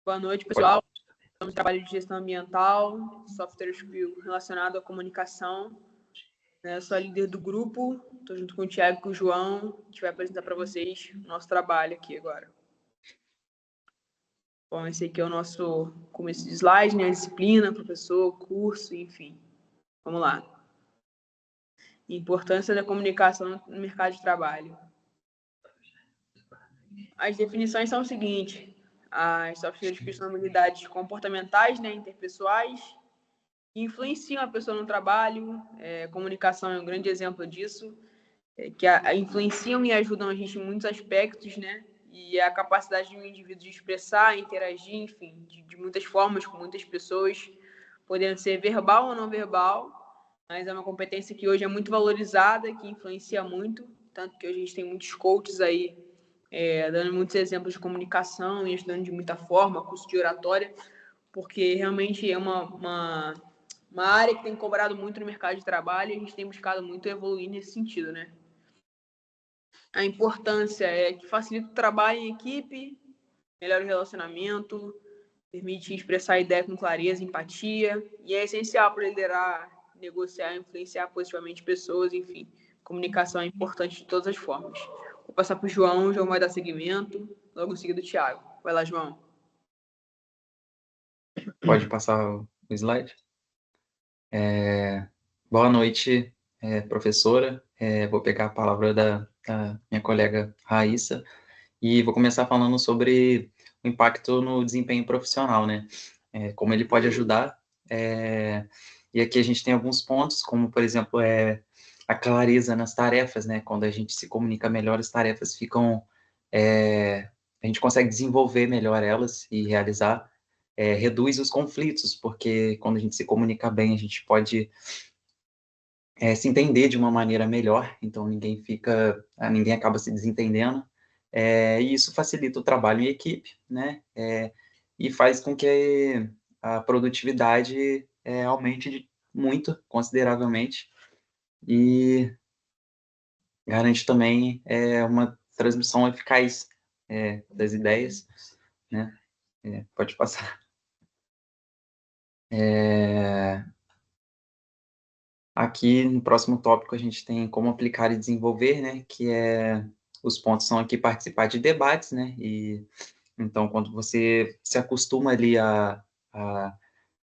Boa noite, Pode. pessoal. Estamos no trabalho de gestão ambiental, software relacionado à comunicação. Eu sou a líder do grupo, estou junto com o Thiago e com o João. A gente vai apresentar para vocês o nosso trabalho aqui agora. Bom, esse aqui é o nosso começo de slide, né? Disciplina, professor, curso, enfim. Vamos lá. Importância da comunicação no mercado de trabalho. As definições são o seguinte: as soft skills são habilidades comportamentais, né, interpessoais, que influenciam a pessoa no trabalho. Comunicação é um grande exemplo disso, que influenciam e ajudam a gente em muitos aspectos, né? E a capacidade de um indivíduo de expressar, interagir, enfim, de muitas formas com muitas pessoas, podendo ser verbal ou não verbal, mas é uma competência que hoje é muito valorizada, que influencia muito, tanto que hoje a gente tem muitos coaches aí dando muitos exemplos de comunicação e ajudando de muita forma, curso de oratória, porque realmente é uma área que tem cobrado muito no mercado de trabalho e a gente tem buscado muito evoluir nesse sentido, né? A importância é que facilita o trabalho em equipe, melhora o relacionamento, permite expressar a ideia com clareza, empatia, e é essencial para liderar, negociar, influenciar positivamente pessoas, enfim. Comunicação é importante de todas as formas. Vou passar para o João vai dar seguimento, logo em seguida o Thiago. Vai lá, João. Pode passar o slide? Boa noite, professora. Vou pegar a palavra da minha colega Raíssa e vou começar falando sobre o impacto no desempenho profissional, né? Como ele pode ajudar. E aqui a gente tem alguns pontos, como, por exemplo, a clareza nas tarefas, né? Quando a gente se comunica melhor, as tarefas ficam... a gente consegue desenvolver melhor elas e realizar. Reduz os conflitos, porque quando a gente se comunica bem, a gente pode se entender de uma maneira melhor, então ninguém acaba se desentendendo, e isso facilita o trabalho em equipe, né, e faz com que a produtividade aumente muito, consideravelmente, e garante também uma transmissão eficaz das ideias, né, pode passar. Aqui no próximo tópico a gente tem como aplicar e desenvolver, né, os pontos são aqui participar de debates, né, e então quando você se acostuma ali a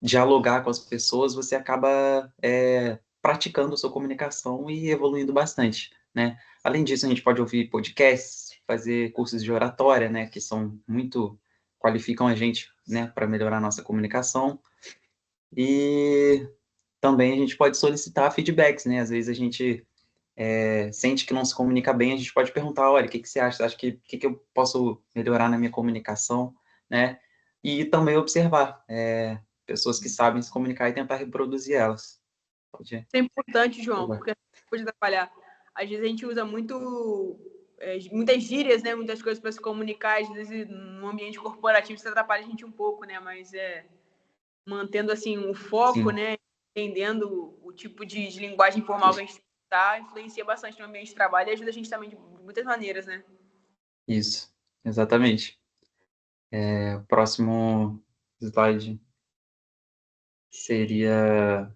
dialogar com as pessoas, você acaba praticando a sua comunicação e evoluindo bastante, né. Além disso, a gente pode ouvir podcasts, fazer cursos de oratória, né, que qualificam a gente, né, para melhorar a nossa comunicação, e também a gente pode solicitar feedbacks, né? Às vezes a gente sente que não se comunica bem, a gente pode perguntar, olha, o que você acha? Acho que eu posso melhorar na minha comunicação, né? E também observar pessoas que sabem se comunicar e tentar reproduzir elas. Pode ir. Isso é importante, João, porque pode atrapalhar. Às vezes a gente usa muitas gírias, né? Muitas coisas para se comunicar, às vezes no ambiente corporativo isso atrapalha a gente um pouco, né? Mas mantendo assim o foco, Sim. né? Entendendo o tipo de linguagem informal que a gente está, influencia bastante no ambiente de trabalho e ajuda a gente também de muitas maneiras, né? Isso, exatamente. O próximo slide seria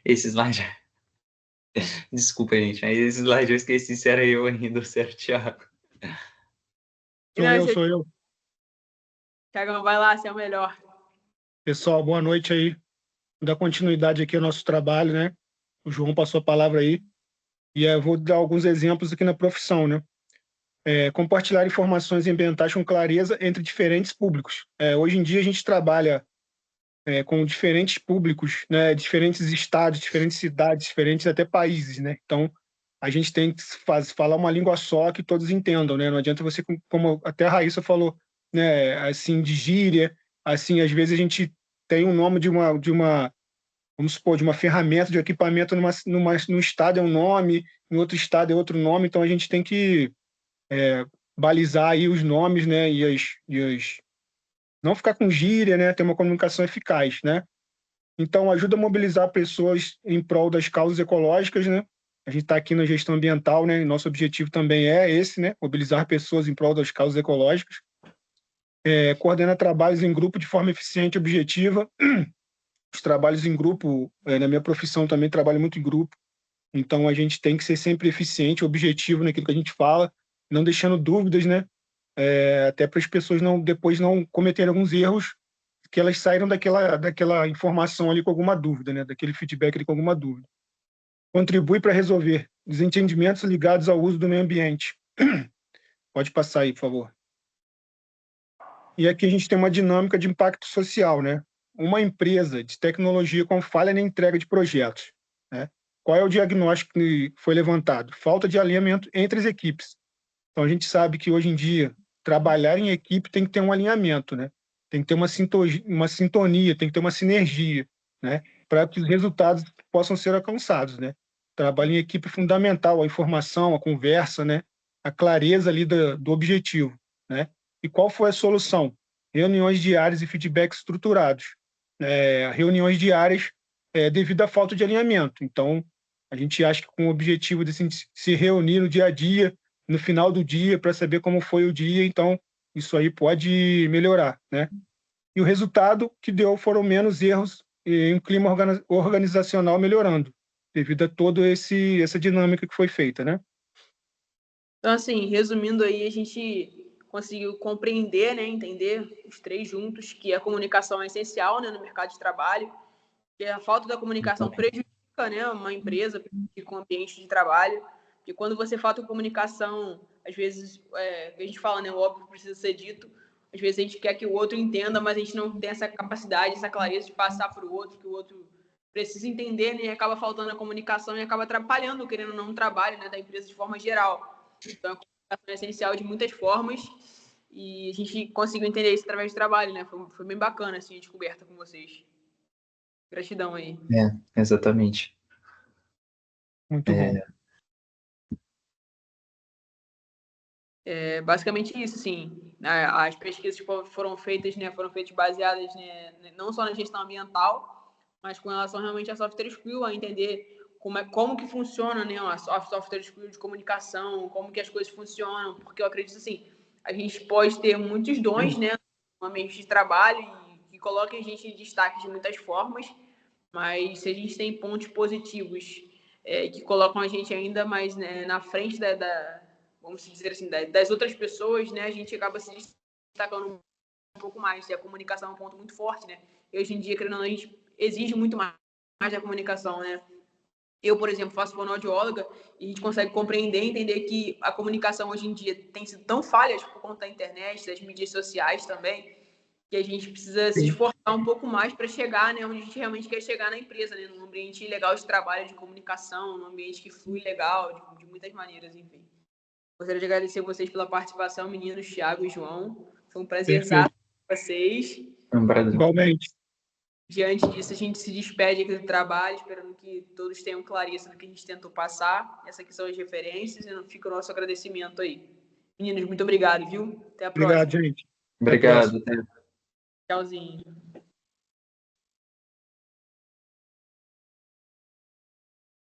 esse slide. Desculpa, gente, mas esse slide eu esqueci se era eu ainda, se era o Thiago. Sou eu. Thiago, vai lá, você é o melhor. Pessoal, boa noite aí. Vou dar continuidade aqui ao nosso trabalho, né? O João passou a palavra aí. E eu vou dar alguns exemplos aqui na profissão, né? Compartilhar informações ambientais com clareza entre diferentes públicos. Hoje em dia a gente trabalha com diferentes públicos, né? Diferentes estados, diferentes cidades, diferentes até países, né? Então, a gente tem que falar uma língua só que todos entendam, né? Não adianta você, como até a Raíssa falou, né? Assim, de gíria, assim, às vezes a gente tem um nome de uma vamos supor, de uma ferramenta, de equipamento num estado é um nome, em outro estado é outro nome, então a gente tem que balizar aí os nomes, né? Não ficar com gíria, né? Ter uma comunicação eficaz, né? Então, ajuda a mobilizar pessoas em prol das causas ecológicas, né? A gente está aqui na gestão ambiental, né? E nosso objetivo também é esse, né? Mobilizar pessoas em prol das causas ecológicas. coordena trabalhos em grupo de forma eficiente e objetiva. Os trabalhos em grupo, na minha profissão também trabalho muito em grupo, então a gente tem que ser sempre eficiente, objetivo naquilo que a gente fala, não deixando dúvidas, né? Até para as pessoas depois não cometerem alguns erros, que elas saíram daquela informação ali com alguma dúvida, né? Daquele feedback ali com alguma dúvida. Contribui para resolver desentendimentos ligados ao uso do meio ambiente. Pode passar aí, por favor. E aqui a gente tem uma dinâmica de impacto social, né? Uma empresa de tecnologia com falha na entrega de projetos, né? Qual é o diagnóstico que foi levantado? Falta de alinhamento entre as equipes. Então a gente sabe que hoje em dia trabalhar em equipe tem que ter um alinhamento, né? Tem que ter uma sintonia, tem que ter uma sinergia, né? Para que os resultados possam ser alcançados, né? Trabalho em equipe é fundamental, a informação, a conversa, né? A clareza ali do objetivo, né? E qual foi a solução? Reuniões diárias e feedbacks estruturados. Reuniões diárias devido à falta de alinhamento. Então, a gente acha que com o objetivo de se reunir no dia a dia, no final do dia, para saber como foi o dia, então isso aí pode melhorar, né? E o resultado que deu foram menos erros e um clima organizacional melhorando, devido a toda essa dinâmica que foi feita, né? Então, assim, resumindo aí, a gente conseguiu compreender, né, entender os três juntos que a comunicação é essencial, né, no mercado de trabalho, que a falta da comunicação prejudica, né, uma empresa, prejudica um ambiente de trabalho, e quando você falta comunicação, às vezes, a gente fala, né, o óbvio precisa ser dito, às vezes a gente quer que o outro entenda, mas a gente não tem essa capacidade, essa clareza de passar para o outro, que o outro precisa entender, né, e acaba faltando a comunicação e acaba atrapalhando, querendo ou não, o trabalho, né, da empresa de forma geral. Então, a comunicação é essencial de muitas formas e a gente conseguiu entender isso através do trabalho, né? Foi bem bacana, assim, a descoberta com vocês. Gratidão aí. Exatamente. Muito bom. Basicamente isso, assim. As pesquisas foram feitas, né? Foram feitas baseadas, né, não só na gestão ambiental, mas com relação realmente a software skill, a entender como que funciona, né, a software skill de comunicação, como que as coisas funcionam, porque eu acredito assim, a gente pode ter muitos dons, né, no ambiente de trabalho e que coloquem a gente em destaque de muitas formas, mas se a gente tem pontos positivos que colocam a gente ainda mais, né, na frente vamos dizer assim, das outras pessoas, né, a gente acaba se destacando um pouco mais. E a comunicação é um ponto muito forte, né? E hoje em dia, querendo ou não, a gente exige muito mais da comunicação, né? Eu, por exemplo, faço fonoaudióloga e a gente consegue compreender e entender que a comunicação hoje em dia tem sido tão falha por conta da internet, das mídias sociais também, que a gente precisa se esforçar um pouco mais para chegar, né, onde a gente realmente quer chegar na empresa, né, num ambiente legal de trabalho, de comunicação, num ambiente que flui legal, de muitas maneiras, enfim. Gostaria de agradecer vocês pela participação, meninos, Thiago e João. Foi um prazer estar com vocês. Igualmente. Diante disso, a gente se despede aqui do trabalho, esperando que todos tenham clareza do que a gente tentou passar. Essas aqui são as referências e fica o nosso agradecimento aí. Meninos, muito obrigado, viu? Até a próxima. Obrigado, gente. Obrigado. Tchauzinho.